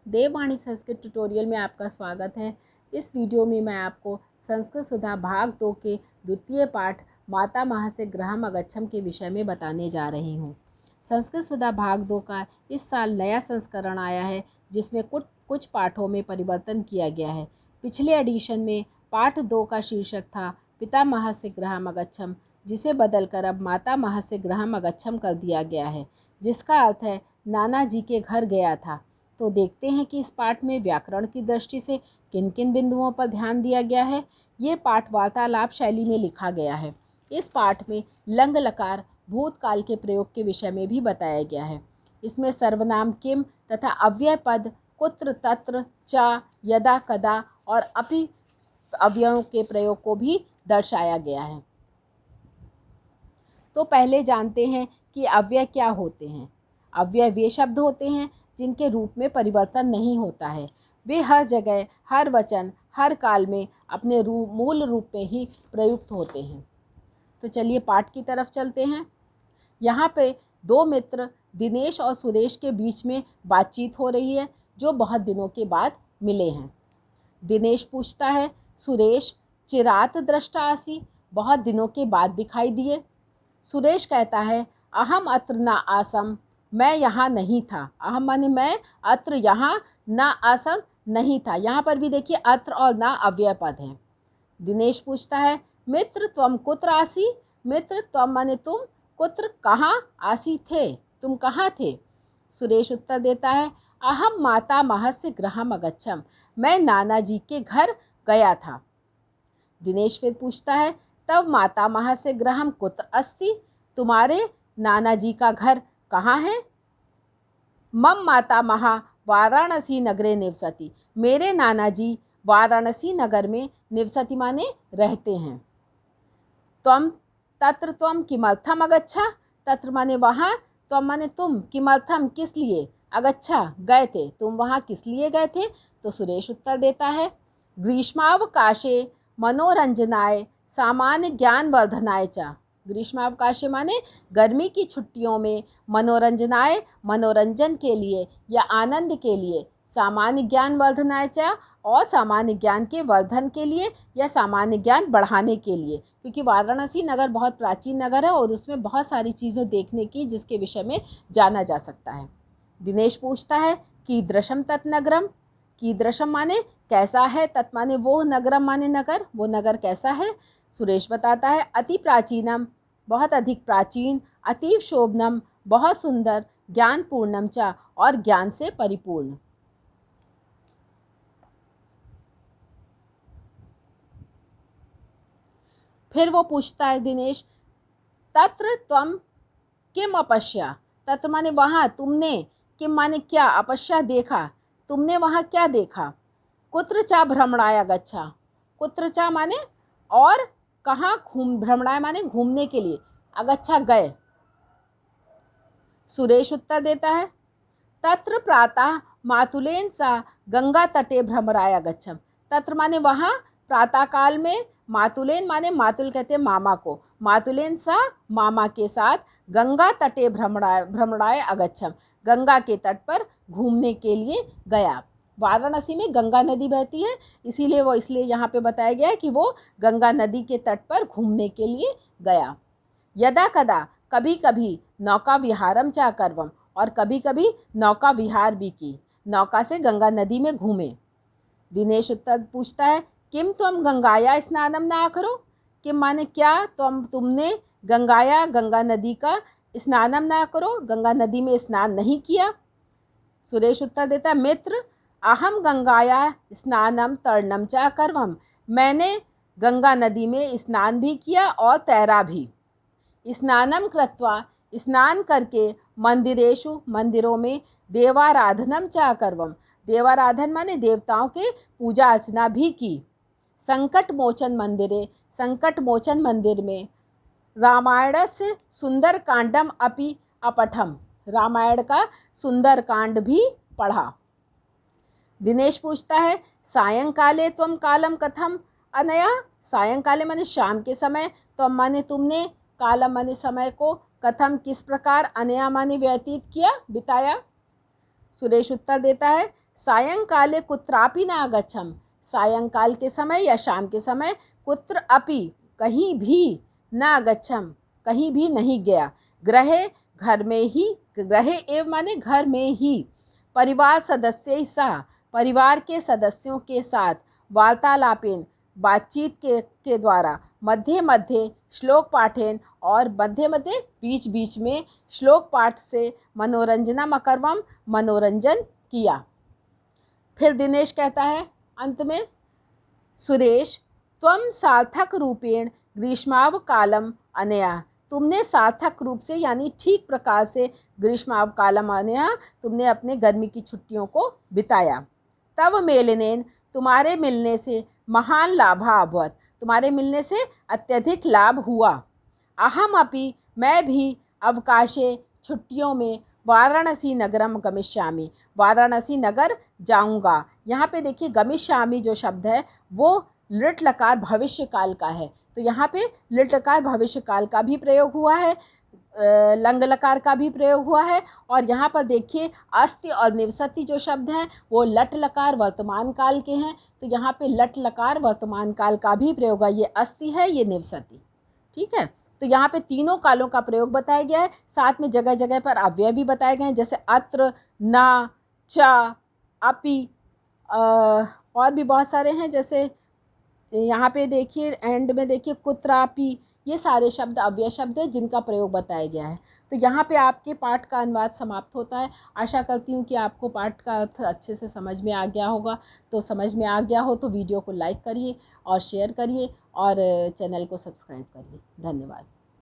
देववाणी संस्कृत ट्यूटोरियल में आपका स्वागत है। इस वीडियो में मैं आपको संस्कृत सुधा भाग 2 के द्वितीय पाठ मातामह से गृहम् अगच्छम् के विषय में बताने जा रही हूँ। संस्कृत सुधा भाग 2 का इस साल नया संस्करण आया है, जिसमें कुछ पाठों में परिवर्तन किया गया है। पिछले एडिशन में पाठ 2 का शीर्षक था पितामह से गृहम् अगच्छम्, जिसे बदलकर अब मातामह से गृहम् अगच्छम् कर दिया गया है, जिसका अर्थ है नाना जी के घर गया था। तो देखते हैं कि इस पाठ में व्याकरण की दृष्टि से किन किन बिंदुओं पर ध्यान दिया गया है। ये पाठ वार्तालाप शैली में लिखा गया है। इस पाठ में लंग लकार भूतकाल के प्रयोग के विषय में भी बताया गया है। इसमें सर्वनाम किम तथा अव्यय पद कुत्र तत्र च यदा कदा और अपि अव्ययों के प्रयोग को भी दर्शाया गया है। तो पहले जानते हैं कि अव्यय क्या होते हैं। अव्यय वे शब्द होते हैं जिनके रूप में परिवर्तन नहीं होता है। वे हर जगह, हर वचन, हर काल में अपने मूल रूप में ही प्रयुक्त होते हैं। तो चलिए पाठ की तरफ चलते हैं। यहाँ पे दो मित्र दिनेश और सुरेश के बीच में बातचीत हो रही है, जो बहुत दिनों के बाद मिले हैं। दिनेश पूछता है, सुरेश चिरात दृष्टा आसी, बहुत दिनों के बाद दिखाई दिए। सुरेश कहता है, अहम अत्र न आसम, मैं यहाँ नहीं था। अहम माने मैं, अत्र यहाँ, न आसम नहीं था। यहाँ पर भी देखिए अत्र और न अव्यय पद हैं। दिनेश पूछता है, मित्र त्वम कुत्र आसी, मित्र त्वम माने तुम, कुत्र कहाँ, आसी थे, तुम कहाँ थे। सुरेश उत्तर देता है, अहम मातामह से गृहम् अगच्छम्, मैं नाना जी के घर गया था। दिनेश फिर पूछता है, तब मातामह से गृहम् कुत्र अस्ति, तुम्हारे नाना जी का घर कहाँ है। मम मातामह वाराणसी नगरे निवसति, मेरे नाना जी वाराणसी नगर में निवसति माने रहते हैं। त्वम तत्र त्वम किमर्थम अगच्छा, तत्र माने वहाँ, त्वम माने तुम, किमर्थम किस लिए, अगच्छा गए थे, तुम वहाँ किस लिए गए थे। तो सुरेश उत्तर देता है, ग्रीष्मावकाशे मनोरंजनाय सामान्य ज्ञान वर्धनाय च। ग्रीष्मावकाशे माने गर्मी की छुट्टियों में, मनोरंजनाय मनोरंजन के लिए या आनंद के लिए, सामान्य ज्ञान वर्धनाय च और सामान्य ज्ञान के वर्धन के लिए या सामान्य ज्ञान बढ़ाने के लिए, क्योंकि वाराणसी नगर बहुत प्राचीन नगर है और उसमें बहुत सारी चीज़ें देखने की जिसके विषय में जाना जा सकता है। दिनेश पूछता है, कीदृशम तत्नगरम, कीदृशम माने कैसा है, तत् माने वो, नगरम माने नगर, वो नगर कैसा है। सुरेश बताता है, अति प्राचीनम बहुत अधिक प्राचीन, अतीव शोभनम बहुत सुंदर, ज्ञान पूर्णम च और ज्ञान से परिपूर्ण। फिर वो पूछता है दिनेश, तत्र त्वम किम अपश्या, तत्र माने वहाँ, तुमने, किम माने क्या, अपश्या देखा, तुमने वहाँ क्या देखा। कुत्र चा भ्रमणाय गच्छा, कुत्र चा माने और कहाँ, भ्रमणाय माने घूमने के लिए, अगच्छा गए। सुरेश उत्तर देता है, तत्र प्रातः मातुलेन सा गंगा तटे भ्रमराय अगच्छम्, तत्र माने वहाँ, प्रातः काल में, मातुलेन माने मातुल कहते हैं मामा को, मातुलेन सा मामा के साथ, गंगा तटे भ्रमराय अगच्छम्, गंगा के तट पर घूमने के लिए गया। वाराणसी में गंगा नदी बहती है, इसलिए यहाँ पे बताया गया है कि वो गंगा नदी के तट पर घूमने के लिए गया। यदा कदा कभी कभी नौका विहारम चा करवम, और कभी कभी नौका विहार भी की, नौका से गंगा नदी में घूमे। दिनेश उत्तर पूछता है, किम तुम गंगाया स्नानम ना करो, किम माने क्या, तुमने गंगाया गंगा नदी का स्नानम ना करो, गंगा नदी में स्नान नहीं किया। सुरेश उत्तर देता है, मित्र अहम गंगाया स्नानम तरणम चा करवम, मैंने गंगा नदी में स्नान भी किया और तैरा भी। स्नानम कृत्वा स्नान करके, मंदिरेषु मंदिरों में, देवाराधनम चा करवम, देवाराधन माने देवताओं के पूजा अर्चना भी की। संकट मोचन मंदिरे, संकट मोचन मंदिर में, रामायणस्य सुंदर कांडम अपि अपठम, रामायण का सुंदर कांड भी पढ़ा। दिनेश पूछता है, सायंकाले त्वम कालम कथम अनया, सायंकाले माने शाम के समय, त्वम माने तुमने, कालम माने समय को, कथम किस प्रकार, अनया माने व्यतीत किया, बिताया। सुरेश उत्तर देता है, सायंकाले कुत्रापि न आगच्छम, सायंकाल के समय या शाम के समय, कुत्र अपि कहीं भी, न आगच्छम कहीं भी नहीं गया, गृहे घर में ही, गृहे एव माने घर में ही, परिवार सदस्य सह परिवार के सदस्यों के साथ, वार्तालापेन बातचीत के द्वारा, मध्य मध्य श्लोक पाठेन और मध्य मध्य बीच बीच में श्लोक पाठ से मनोरंजनम अकर्वम मनोरंजन किया। फिर दिनेश कहता है अंत में, सुरेश त्वं सार्थक रूपेण ग्रीष्मावकालम अनया, तुमने सार्थक रूप से यानी ठीक प्रकार से ग्रीष्मावकालम अनया, तुमने अपने गर्मी की छुट्टियों को बिताया। तव मेलनेन, तुम्हारे मिलने से, महान लाभा अभवत, तुम्हारे मिलने से अत्यधिक लाभ हुआ। अहम अपि, मैं भी, अवकाशे छुट्टियों में, वाराणसी नगरम गमिष्यामि, वाराणसी नगर जाऊंगा। यहाँ पे देखिए गमिष्यामि जो शब्द है वो लिट लकार भविष्य काल का है, तो यहाँ पे लिट लकार भविष्य काल का भी प्रयोग हुआ है, लंग लकार का भी प्रयोग हुआ है। और यहाँ पर देखिए अस्ति और निवसति जो शब्द हैं वो लट लकार वर्तमान काल के हैं, तो यहाँ पे लट लकार वर्तमान काल का भी प्रयोग है, ये अस्ति है, ये निवसति, ठीक है। तो यहाँ पे तीनों कालों का प्रयोग बताया गया है, साथ में जगह जगह पर अव्यय भी बताए गए हैं, जैसे अत्र, न, च, अपि, और भी बहुत सारे हैं, जैसे यहाँ पे देखिए एंड में देखिए कुत्रापि, ये सारे शब्द अव्यय शब्द हैं जिनका प्रयोग बताया गया है। तो यहाँ पे आपके पाठ का अनुवाद समाप्त होता है। आशा करती हूँ कि आपको पाठ का अर्थ अच्छे से समझ में आ गया होगा। तो समझ में आ गया हो तो वीडियो को लाइक करिए और शेयर करिए और चैनल को सब्सक्राइब करिए। धन्यवाद।